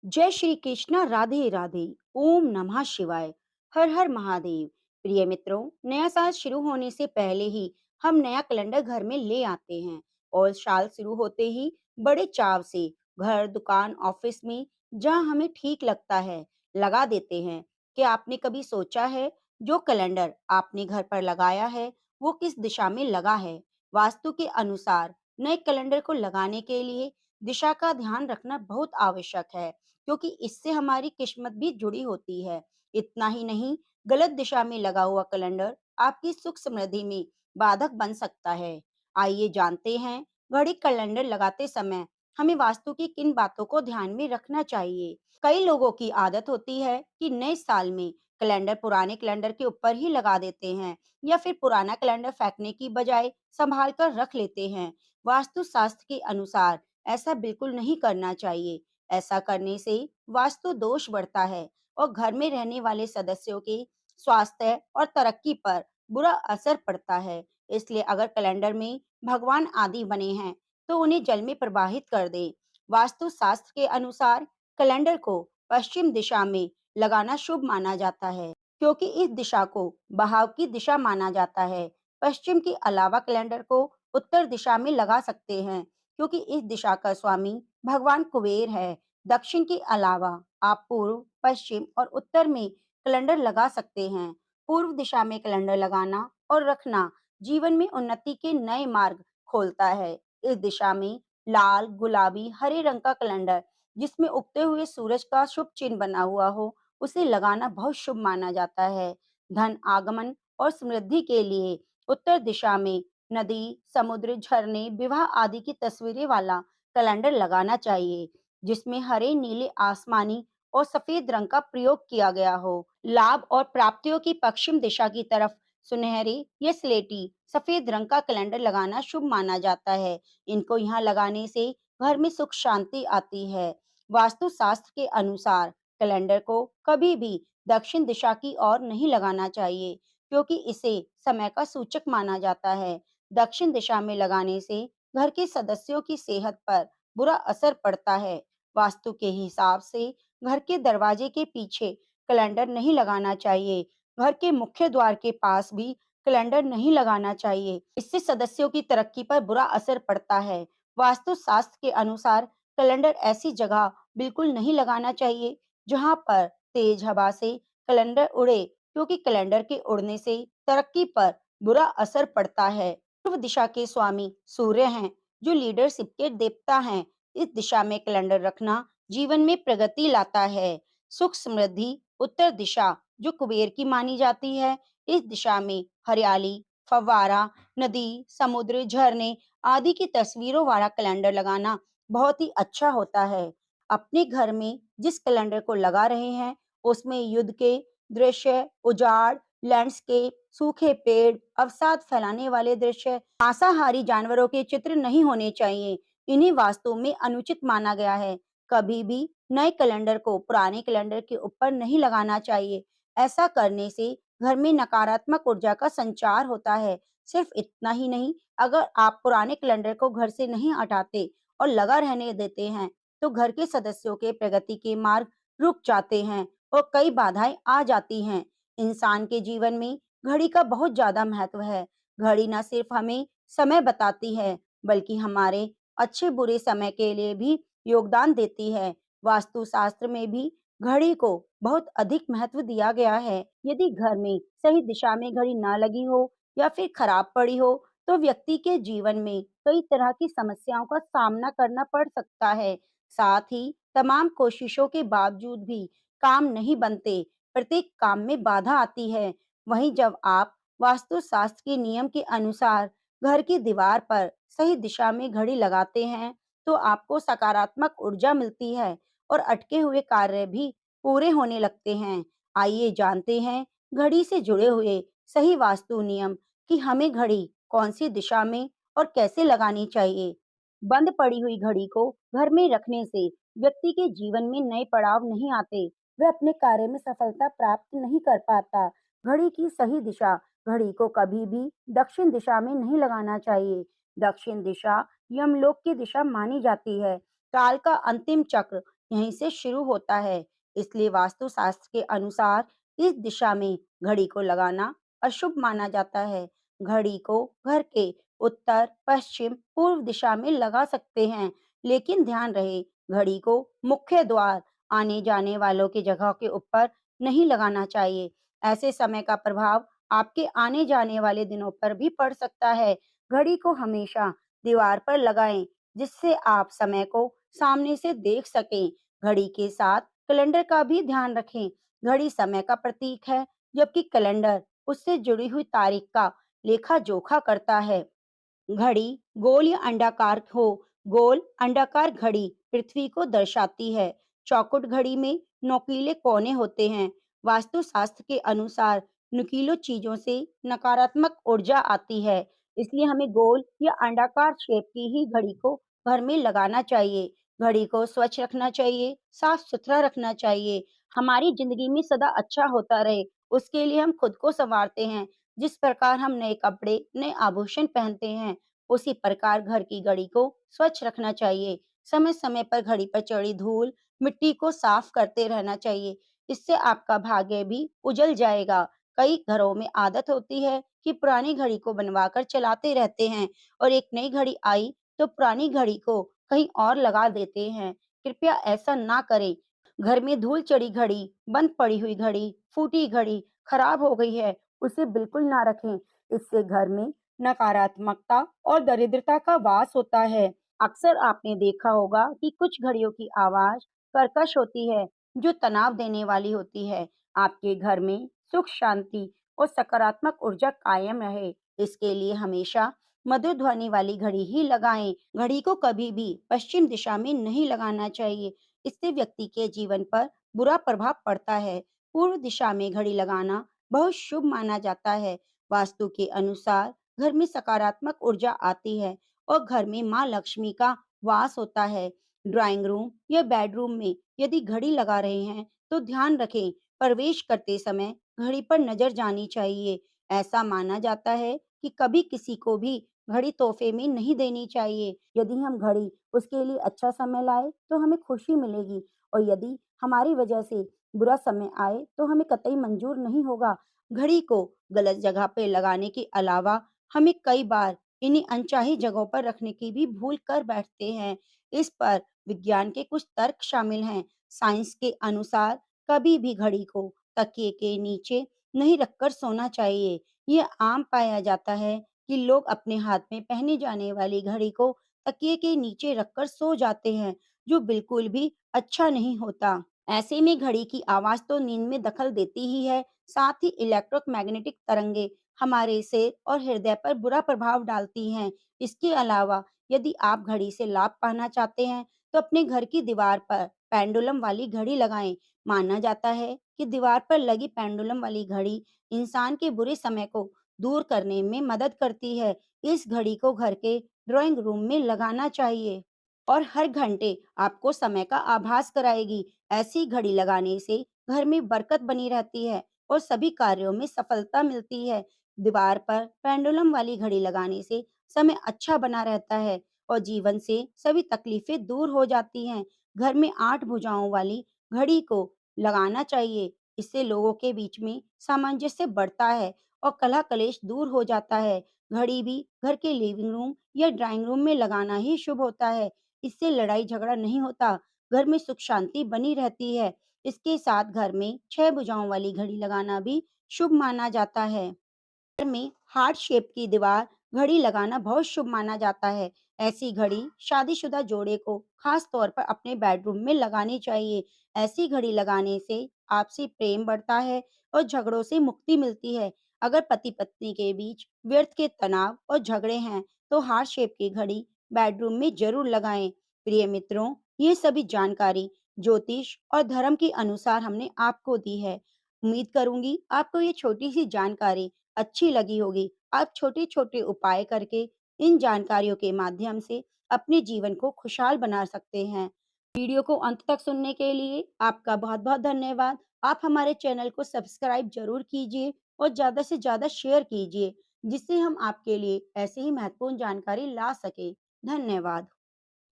जय श्री कृष्णा, राधे राधे। ओम नमः शिवाय। हर हर महादेव। प्रिय मित्रों, नया साल शुरू होने से पहले ही हम नया कैलेंडर घर में ले आते हैं और साल शुरू होते ही बड़े चाव से घर, दुकान, ऑफिस में जहां हमें ठीक लगता है लगा देते हैं। क्या आपने कभी सोचा है जो कैलेंडर आपने घर पर लगाया है वो किस दिशा में लगा है? वास्तु के अनुसार नए कैलेंडर को लगाने के लिए दिशा का ध्यान रखना बहुत आवश्यक है, क्योंकि इससे हमारी किस्मत भी जुड़ी होती है। इतना ही नहीं, गलत दिशा में लगा हुआ कैलेंडर आपकी सुख समृद्धि में बाधक बन सकता है। आइए जानते हैं, घड़ी कैलेंडर लगाते समय हमें वास्तु की किन बातों को ध्यान में रखना चाहिए। कई लोगों की आदत होती है कि नए साल में कैलेंडर पुराने कैलेंडर के ऊपर ही लगा देते हैं या फिर पुराना कैलेंडर फेंकने की बजाय संभाल कर रख लेते हैं। वास्तु शास्त्र के अनुसार ऐसा बिल्कुल नहीं करना चाहिए। ऐसा करने से वास्तु दोष बढ़ता है और घर में रहने वाले सदस्यों के स्वास्थ्य और तरक्की पर बुरा असर पड़ता है। इसलिए अगर कैलेंडर में भगवान आदि बने हैं तो उन्हें जल में प्रवाहित कर दें। वास्तु शास्त्र के अनुसार कैलेंडर को पश्चिम दिशा में लगाना शुभ माना जाता है, क्योंकि इस दिशा को बहाव की दिशा माना जाता है। पश्चिम के अलावा कैलेंडर को उत्तर दिशा में लगा सकते हैं, क्योंकि इस दिशा का स्वामी भगवान कुबेर है। दक्षिण के अलावा आप पूर्व, पश्चिम और उत्तर में कैलेंडर लगा सकते हैं। पूर्व दिशा में कैलेंडर लगाना और रखना जीवन में उन्नति के नए मार्ग खोलता है। इस दिशा में लाल, गुलाबी, हरे रंग का कैलेंडर जिसमें उगते हुए सूरज का शुभ चिन्ह बना हुआ हो, उसे लगाना बहुत शुभ माना जाता है। धन आगमन और समृद्धि के लिए उत्तर दिशा में नदी, समुद्र, झरने, विवाह आदि की तस्वीरें वाला कैलेंडर लगाना चाहिए, जिसमें हरे, नीले, आसमानी और सफेद रंग का प्रयोग किया गया हो। लाभ और प्राप्तियों की पश्चिम दिशा की तरफ सुनहरे या स्लेटी सफेद रंग का कैलेंडर लगाना शुभ माना जाता है। इनको यहाँ लगाने से घर में सुख शांति आती है। वास्तु शास्त्र के अनुसार कैलेंडर को कभी भी दक्षिण दिशा की ओर नहीं लगाना चाहिए, क्योंकि इसे समय का सूचक माना जाता है। दक्षिण दिशा में लगाने से घर के सदस्यों की सेहत पर बुरा असर पड़ता है। वास्तु के हिसाब से घर के दरवाजे के पीछे कैलेंडर नहीं लगाना चाहिए। घर के मुख्य द्वार के पास भी कैलेंडर नहीं लगाना चाहिए। इससे सदस्यों की तरक्की पर बुरा असर पड़ता है। वास्तु शास्त्र के अनुसार कैलेंडर ऐसी जगह बिल्कुल नहीं लगाना चाहिए जहां पर तेज हवा से कैलेंडर उड़े, क्योंकि कैलेंडर के उड़ने से तरक्की पर बुरा असर पड़ता है। पूर्व दिशा के स्वामी सूर्य हैं, जो लीडरशिप के देवता हैं। इस दिशा में कैलेंडर रखना जीवन में प्रगति लाता है। सुख समृद्धि उत्तर दिशा, जो कुबेर की मानी जाती है, इस दिशा में हरियाली, फव्वारा, नदी, समुद्र, झरने आदि की तस्वीरों वाला कैलेंडर लगाना बहुत ही अच्छा होता है। अपने घर में जिस कैलेंडर को लगा रहे हैं, उसमें युद्ध के दृश्य, उजाड़, लैंडस्केप, सूखे पेड़, अवसाद फैलाने वाले दृश्य, मांसाहारी जानवरों के चित्र नहीं होने चाहिए। इन्हें वास्तु में अनुचित माना गया है। कभी भी नए कैलेंडर को पुराने कैलेंडर के ऊपर नहीं लगाना चाहिए। ऐसा करने से घर में नकारात्मक ऊर्जा का संचार होता है। सिर्फ इतना ही नहीं, अगर आप पुराने कैलेंडर को घर से नहीं हटाते और लगा रहने देते हैं, तो घर के सदस्यों के प्रगति के मार्ग रुक जाते हैं और कई बाधाएं आ जाती हैं। इंसान के जीवन में घड़ी का बहुत ज्यादा महत्व है। घड़ी न सिर्फ हमें समय बताती है, बल्कि हमारे अच्छे बुरे समय के लिए भी योगदान देती है। वास्तु शास्त्र में भी घड़ी को बहुत अधिक महत्व दिया गया है। यदि घर में सही दिशा में घड़ी ना लगी हो या फिर खराब पड़ी हो, तो व्यक्ति के जीवन में कई तरह की समस्याओं का सामना करना पड़ सकता है। साथ ही तमाम कोशिशों के बावजूद भी काम नहीं बनते, प्रत्येक काम में बाधा आती है। वहीं जब आप वास्तुशास्त्र के नियम के अनुसार घर की दीवार पर सही दिशा में घड़ी लगाते हैं, तो आपको सकारात्मक ऊर्जा मिलती है और अटके हुए कार्य भी पूरे होने लगते हैं। आइए जानते हैं घड़ी से जुड़े हुए सही वास्तु नियम कि हमें घड़ी कौन सी दिशा में और कैसे लगानी चाहिए। बंद पड़ी हुई घड़ी को घर में रखने से व्यक्ति के जीवन में नए पड़ाव नहीं आते, वह अपने कार्य में सफलता प्राप्त नहीं कर पाता। घड़ी की सही दिशा, घड़ी को कभी भी दक्षिण दिशा में नहीं लगाना चाहिए। दक्षिण दिशा यमलोक की दिशा मानी जाती है। काल का अंतिम चक्र यहीं से शुरू होता है। इसलिए वास्तुशास्त्र के अनुसार इस दिशा में घड़ी को लगाना अशुभ माना जाता है। घड़ी को घर के उत्तर, पश्चिम, पूर्व दिशा में लगा सकते हैं, लेकिन ध्यान रहे घड़ी को मुख्य द्वार, आने जाने वालों की जगह के ऊपर नहीं लगाना चाहिए। ऐसे समय का प्रभाव आपके आने जाने वाले दिनों पर भी पड़ सकता है। घड़ी को हमेशा दीवार पर लगाएं, जिससे आप समय को सामने से देख सकें। घड़ी के साथ कैलेंडर का भी ध्यान रखें। घड़ी समय का प्रतीक है, जबकि कैलेंडर उससे जुड़ी हुई तारीख का लेखा जोखा करता है। घड़ी गोल या अंडाकार हो। गोल अंडाकार घड़ी पृथ्वी को दर्शाती है। चौकुट घड़ी में नुकीले कोने होते हैं। वास्तुशास्त्र के अनुसार नुकीलों चीजों से नकारात्मक ऊर्जा आती है, इसलिए हमें गोल या अंडाकार शेप की ही घड़ी को घर में लगाना चाहिए। घड़ी को स्वच्छ रखना चाहिए, साफ सुथरा रखना चाहिए। हमारी जिंदगी में सदा अच्छा होता रहे, उसके लिए हम खुद को संवारते हैं। जिस प्रकार हम नए कपड़े, नए आभूषण पहनते हैं, उसी प्रकार घर की घड़ी को स्वच्छ रखना चाहिए। समय-समय पर घड़ी पर चढ़ी धूल, मिट्टी को साफ करते रहना चाहिए। इससे आपका भाग्य भी उजल जाएगा। कई घरों में आदत होती है कि पुरानी घड़ी को बनवाकर चलाते रहते हैं और एक नई घड़ी आई तो पुरानी घड़ी को कहीं और लगा देते हैं। कृपया ऐसा ना करें। घर में धूल चढ़ी घड़ी, बंद पड़ी हुई घड़ी, फूटी घड़ी, खराब हो गई है, उसे बिल्कुल ना रखें। इससे घर में नकारात्मकता और दरिद्रता का वास होता है। अक्सर आपने देखा होगा कि कुछ घड़ियों की आवाज कर्कश होती है, जो तनाव देने वाली होती है। आपके घर में सुख शांति और सकारात्मक ऊर्जा कायम रहे, इसके लिए हमेशा मधुर ध्वनि वाली घड़ी ही लगाएं। घड़ी को कभी भी पश्चिम दिशा में नहीं लगाना चाहिए, इससे व्यक्ति के जीवन पर बुरा प्रभाव पड़ता है। पूर्व दिशा में घड़ी लगाना बहुत शुभ माना जाता है। वास्तु के अनुसार घर में सकारात्मक ऊर्जा आती है और घर में माँ लक्ष्मी का वास होता है। ड्राइंग रूम या बेडरूम में यदि घड़ी लगा रहे हैं, तो ध्यान रखें प्रवेश करते समय घड़ी पर नजर जानी चाहिए। ऐसा माना जाता है कि कभी किसी को भी घड़ी तोहफे में नहीं देनी चाहिए। यदि हम घड़ी उसके लिए अच्छा समय लाए, तो हमें खुशी मिलेगी, और यदि हमारी वजह से बुरा समय आए, तो हमें कतई मंजूर नहीं होगा। घड़ी को गलत जगह पे लगाने के अलावा हमें कई बार इन्हीं अनचाही जगहों पर रखने की भी भूल कर बैठते हैं। इस पर विज्ञान के कुछ तर्क शामिल हैं। साइंस के अनुसार कभी भी घड़ी को तकिए के नीचे नहीं रखकर सोना चाहिए। ये आम पाया जाता है कि लोग अपने हाथ में पहनी जाने वाली घड़ी को तकिए के नीचे रखकर सो जाते हैं, जो बिल्कुल भी अच्छा नहीं होता। ऐसे में घड़ी की आवाज तो नींद में दखल देती ही है, साथ ही इलेक्ट्रोमैग्नेटिक तरंगे हमारे सिर और हृदय पर बुरा प्रभाव डालती हैं। इसके अलावा यदि आप घड़ी से लाभ पाना चाहते हैं, तो अपने घर की दीवार पर पेंडुलम वाली घड़ी लगाएं। माना जाता है कि दीवार पर लगी पेंडुलम वाली घड़ी इंसान के बुरे समय को दूर करने में मदद करती है। इस घड़ी को घर के ड्राइंग रूम में लगाना चाहिए और हर घंटे आपको समय का आभास कराएगी। ऐसी घड़ी लगाने से घर में बरकत बनी रहती है और सभी कार्यों में सफलता मिलती है। दीवार पर पेंडुलम वाली घड़ी लगाने से समय अच्छा बना रहता है और जीवन से सभी तकलीफें दूर हो जाती हैं। घर में 8 भुजाओं वाली घड़ी को लगाना चाहिए। इससे लोगों के बीच में सामंजस्य बढ़ता है और कलह कलेश दूर हो जाता है। घड़ी भी घर के लिविंग रूम या ड्राइंग रूम में लगाना ही शुभ होता है। इससे लड़ाई झगड़ा नहीं होता, घर में सुख शांति बनी रहती है। इसके साथ घर में 6 भुजाओं वाली घड़ी लगाना भी शुभ माना जाता है। घर में हार्ट शेप की दीवार घड़ी लगाना बहुत शुभ माना जाता है। ऐसी घड़ी शादीशुदा जोड़े को खास तौर पर अपने बेडरूम में लगानी चाहिए। ऐसी घड़ी लगाने से आपसी प्रेम बढ़ता है और झगड़ों से मुक्ति मिलती है। अगर पति पत्नी के बीच व्यर्थ के तनाव और झगड़े हैं, तो हार्ट शेप की घड़ी बेडरूम में जरूर लगाएं। प्रिय मित्रों, ये सभी जानकारी ज्योतिष और धर्म के अनुसार हमने आपको दी है। उम्मीद करूंगी आपको ये छोटी सी जानकारी अच्छी लगी होगी। आप छोटे-छोटे उपाय करके इन जानकारियों के माध्यम से अपने जीवन को खुशहाल बना सकते हैं। वीडियो को अंत तक सुनने के लिए आपका बहुत-बहुत धन्यवाद। आप हमारे चैनल को सब्सक्राइब ज़रूर कीजिए और ज़्यादा से ज़्यादा शेयर कीजिए, जिससे हम आपके लिए ऐसे ही महत्वपूर्ण जानकारी ला सकें। धन्यवाद।